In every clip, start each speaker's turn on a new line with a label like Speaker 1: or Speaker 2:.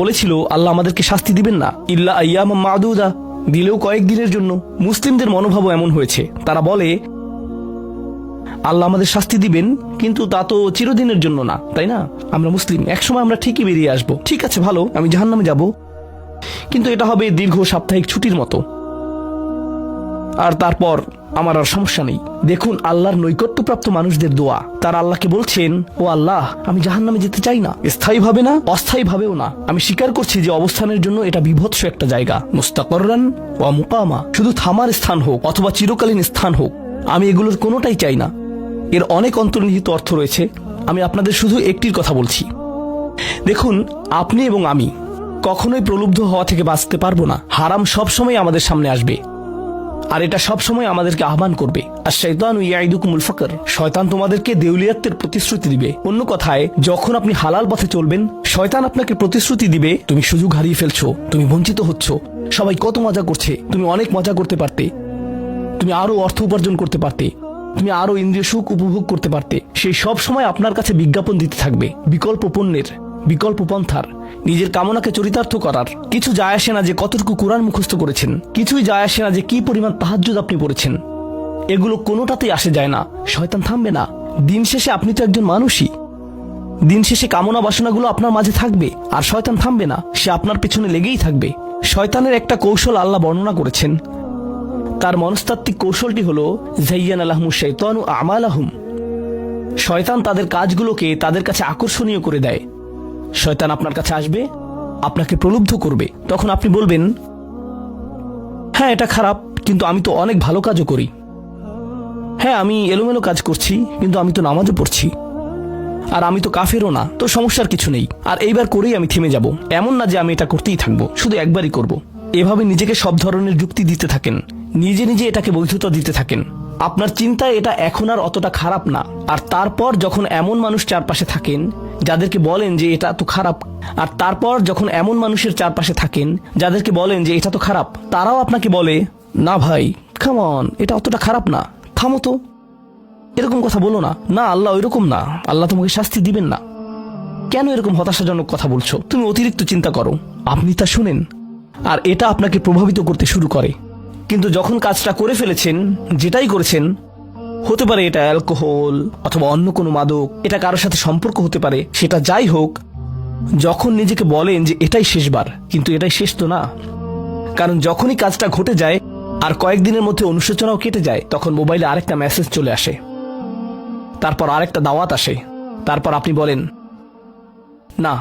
Speaker 1: বলেছিল আল্লাহ আমাদেরকে শাস্তি দিবেন না, ইল্লা আইয়াম মাদুদা, দিলেও কয়েকদিনের জন্য। মুসলিমদের মনোভাবও এমন হয়েছে, তারা বলে আল্লাহ আমাদের শাস্তি দিবেন, কিন্তু তা তো চিরদিনের জন্য না, তাই না? আমরা মুসলিম, একসময় আমরা ঠিকই বেরিয়ে আসবো। ঠিক আছে, ভালো, আমি জাহান্নামে যাব, কিন্তু এটা হবে দীর্ঘ সাপ্তাহিক ছুটির মতো, আর তারপর আমার আর সমস্যা নেই। দেখুন আল্লাহর নৈকট্যপ্রাপ্ত মানুষদের দোয়া, তারা আল্লাহকে বলছেন, ও আল্লাহ, আমি জাহান্নামে যেতে চাই না, স্থায়ীভাবে না, অস্থায়ীভাবেও না। আমি স্বীকার করছি যে অবস্থানের জন্য এটা বিভৎস একটা জায়গা, মুস্তাকররান ওয়া মুকামা, শুধু থামার স্থান হোক অথবা চিরকালীন স্থান হোক, আমি এগুলোর কোনোটাই চাই না। এর অনেক অন্তর্নিহিত অর্থ রয়েছে, আমি আপনাদের শুধু একটির কথা বলছি। দেখুন, আপনি এবং আমি কখনোই প্রলুব্ধ হওয়া থেকে বাঁচতে পারবো না। হারাম সবসময় আমাদের সামনে আসবে, আর এটা সবসময় আমাদেরকে আহ্বান করবে। আর শাইতানু ইয়াইদুকুমুল ফাকর, শয়তান তোমাদেরকে দেউলিয়াতের প্রতিশ্রুতি দিবে। অন্য কথায়, যখন আপনি হালাল পথে চলবেন, শয়তান আপনাকে প্রতিশ্রুতি দিবে তুমি সুযোগ হারিয়ে ফেলছো, তুমি বঞ্চিত হচ্ছ, সবাই কত মজা করছে, তুমি অনেক মজা করতে পারতে, তুমি আরো অর্থ উপার্জন করতে পারতে, তুমি আরো ইন্দ্রিয় সুখ উপভোগ করতে পারতে। সেই সব সময় আপনার কাছে বিজ্ঞাপন দিতে থাকবে বিকল্প পণ্যের, বিকল্প পন্থার, নিজের কামনাকে চরিতার্থ করার। কিছু যায় আসে না যে কতটুকু কোরআন মুখস্থ করেছেন, কিছুই যায় আসে না যে কি পরিমাণ তাহাজ্জুদ আপনি পড়েছেন, এগুলো কোনোটাতেই আসে যায় না। শয়তান থামবে না। দিন শেষে আপনি তো একজন মানুষই, দিন শেষে কামনা বাসনাগুলো আপনার মাঝে থাকবে, আর শয়তান থামবে না, সে আপনার পেছনে লেগেই থাকবে। শয়তানের একটা কৌশল আল্লাহ বর্ণনা করেছেন, তার মনস্তাত্ত্বিক কৌশলটি হলো যায়্যানা লাহুমুশ শাইতানু আমালাহুম, শয়তান তাদের কাজগুলোকে তাদের কাছে আকর্ষণীয় করে দেয়। শয়তান আপনার কাছে আসবে, আপনাকে প্রলুব্ধ করবে, তখন আপনি বলবেন, হ্যাঁ এটা খারাপ, কিন্তু আমি তো অনেক ভালো কাজও করি। হ্যাঁ আমি এলোমেলো কাজ করছি, কিন্তু আমি তো নামাজও পড়ছি, আর আমি তো কাফেরও না, তো সমস্যার কিছু নেই, আর এইবার করেই আমি থেমে যাব। এমন না যে আমি এটা করতেই থাকবো, শুধু একবারই করব। এভাবে নিজেকে সব ধরনের যুক্তি দিতে থাকেন, নিজে নিজে এটাকে বৈধতা দিতে থাকেন। আপনার চিন্তায় এটা এখন আর অতটা খারাপ না। আর তারপর যখন এমন মানুষ চারপাশে থাকেন যাদেরকে বলেন যে এটা তো খারাপ, আর তারপর যখন এমন মানুষের চারপাশে থাকেন যাদেরকে বলেন যে এটা তো খারাপ, তারাও আপনাকে বলে, না ভাই কাম অন, এটা অতটা খারাপ না, থামো তো, এরকম কথা বলো না, না আল্লাহ ওইরকম না, আল্লাহ তোমাকে শাস্তি দিবেন না, কেন এরকম হতাশাজনক কথা বলছো, তুমি অতিরিক্ত চিন্তা করো। আপনি তা শুনেন, আর এটা আপনাকে প্রভাবিত করতে শুরু করে। কিন্তু যখন কাজটা করে ফেলেছেন, যেটাই করেছেন, হতে পারে এটা অ্যালকোহল অথবা অন্য কোনো মাদক, এটা কারোর সাথে সম্পর্ক হতে পারে, সেটা যাই হোক, যখন নিজেকে বলেন যে এটাই শেষবার, কিন্তু এটাই শেষ তো না। কারণ যখনই কাজটা ঘটে যায় আর কয়েকদিনের মধ্যে অনুশোচনাও কেটে যায়, তখন মোবাইলে আরেকটা মেসেজ চলে আসে, তারপর আরেকটা দাওয়াত আসে, তারপর আপনি বলেন না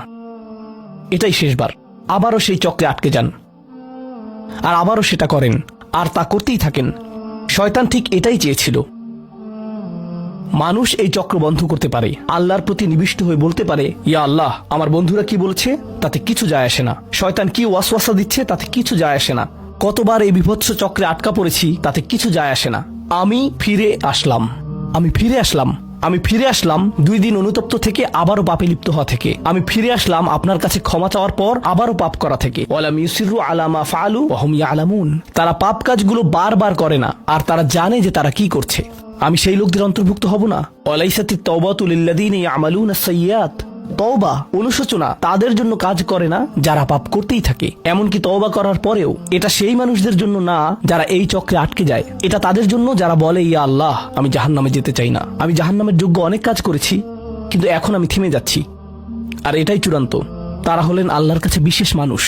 Speaker 1: এটাই শেষবার, আবারও সেই চক্রে আটকে যান, আর আবারও সেটা করেন, আর তা করতেই থাকেন। শয়তান ঠিক এটাই চেয়েছিল। মানুষ এই চক্র বন্ধ করতে পারে, আল্লাহর প্রতি নিবিষ্ট হয়ে বলতে পারে, ইয়া আল্লাহ, আমার বন্ধুরা কি বলছে তাতে কিছু যায় আসে না, শয়তান কি ওয়াসওয়াসা দিচ্ছে তাতে কিছু যায় আসে না, কতবার এই বিভৎস চক্রে আটকা পড়েছি তাতে কিছু যায় আসে না। আমি ফিরে আসলাম, আমি ফিরে আসলাম, আমি ফিরে আসলাম 2 দিন অনুতপ্ত থেকে আবারও পাপে লিপ্ত হওয়া থেকে। আমি ফিরে আসলাম আপনার কাছে ক্ষমা চাওয়ার পর আবারও পাপ করা থেকে। ওয়ালাম ইউসিরু আলা মা ফাআলু ওয়া হুম ইয়ালামুন, তারা পাপ কাজগুলো বারবার করে না, আর তারা জানে যে তারা কি করছে। আমি সেই লোকদের অন্তর্ভুক্ত হব না। ওয়ালাইসাতিত তাওবাতু লিল্লাযিনা ইয়ামালুনা আস-সাইয়্যাত, তওবা অনুশোচনা তাদের জন্য কাজ করে না যারা পাপ করতেই থাকে। এমনকি তওবা করার পরেও এটা সেই মানুষদের জন্য না যারা এই চক্রে আটকে যায়, এটা তাদের জন্য যারা বলে, ইয়া আল্লাহ, আমি জাহান্নামে যেতে চাই না, আমি জাহান্নামের যোগ্য অনেক কাজ করেছি, কিন্তু এখন আমি থেমে যাচ্ছি। আর এটাই চূড়ান্ত। তারা হলেন আল্লাহর কাছে বিশেষ মানুষ,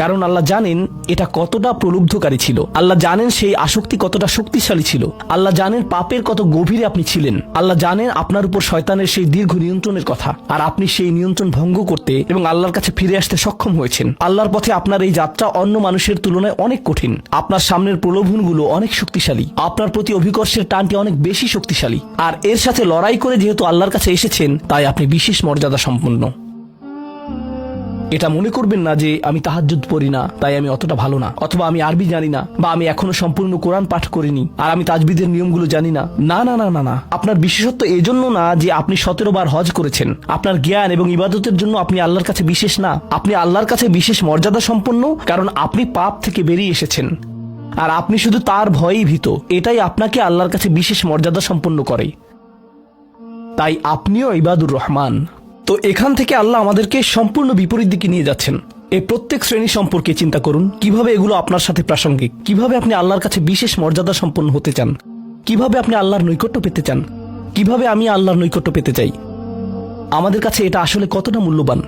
Speaker 1: কারণ আল্লাহ জানেন এটা কতটা প্রলুব্ধকারী ছিল, আল্লাহ জানেন সেই আসক্তি কতটা শক্তিশালী ছিল, আল্লাহ জানেন পাপের কত গভীরে আপনি ছিলেন, আল্লাহ জানেন আপনার উপর শয়তানের সেই দীর্ঘ নিয়ন্ত্রণের কথা, আর আপনি সেই নিয়ন্ত্রণ ভঙ্গ করতে এবং আল্লাহর কাছে ফিরে আসতে সক্ষম হয়েছেন। আল্লাহর পথে আপনার এই যাত্রা অন্য মানুষের তুলনায় অনেক কঠিন। আপনার সামনের প্রলোভনগুলো অনেক শক্তিশালী, আপনার প্রতি অভিকর্ষের টানটি অনেক বেশি শক্তিশালী, আর এর সাথে লড়াই করে যেহেতু আল্লাহর কাছে এসেছেন, তাই আপনি বিশেষ মর্যাদা সম্পন্ন। এটা মনে করবেন না যে আমি তাহাজ্জুদ পড়ি না তাই আমি অতটা ভালো না, অথবা আমি আরবি জানি না, বা আমি এখনো সম্পূর্ণ কোরআন পাঠ করিনি, আর আমি তাজবিদের নিয়মগুলো জানি না। না না না না না, আপনার বিশেষত্ব এজন্য না যে আপনি 17 বার হজ করেছেন। আপনার জ্ঞান এবং ইবাদতের জন্য আপনি আল্লাহর কাছে বিশেষ না, আপনি আল্লাহর কাছে বিশেষ মর্যাদা সম্পন্ন, কারণ আপনি পাপ থেকে বেরিয়ে এসেছেন, আর আপনি শুধু তার ভয়েই ভীত। এটাই আপনাকে আল্লাহর কাছে বিশেষ মর্যাদা সম্পন্ন করে। তাই আপনিও ইবাদুর রহমান, তো এখান থেকে আল্লাহ আমাদেরকে সম্পূর্ণ বিপরীত দিকে নিয়ে যাচ্ছেন। এই প্রত্যেক শ্রেণী সম্পর্কে চিন্তা করুন, কিভাবে এগুলো আপনার সাথে প্রাসঙ্গিক, কিভাবে আপনি আল্লাহর কাছে বিশেষ মর্যাদা সম্পন্ন হতে চান, কিভাবে আপনি আল্লাহর নৈকট্য পেতে চান, কিভাবে আমি আল্লাহর নৈকট্য পেতে চাই। আমাদের কাছে এটা আসলে কতটা মূল্যবান।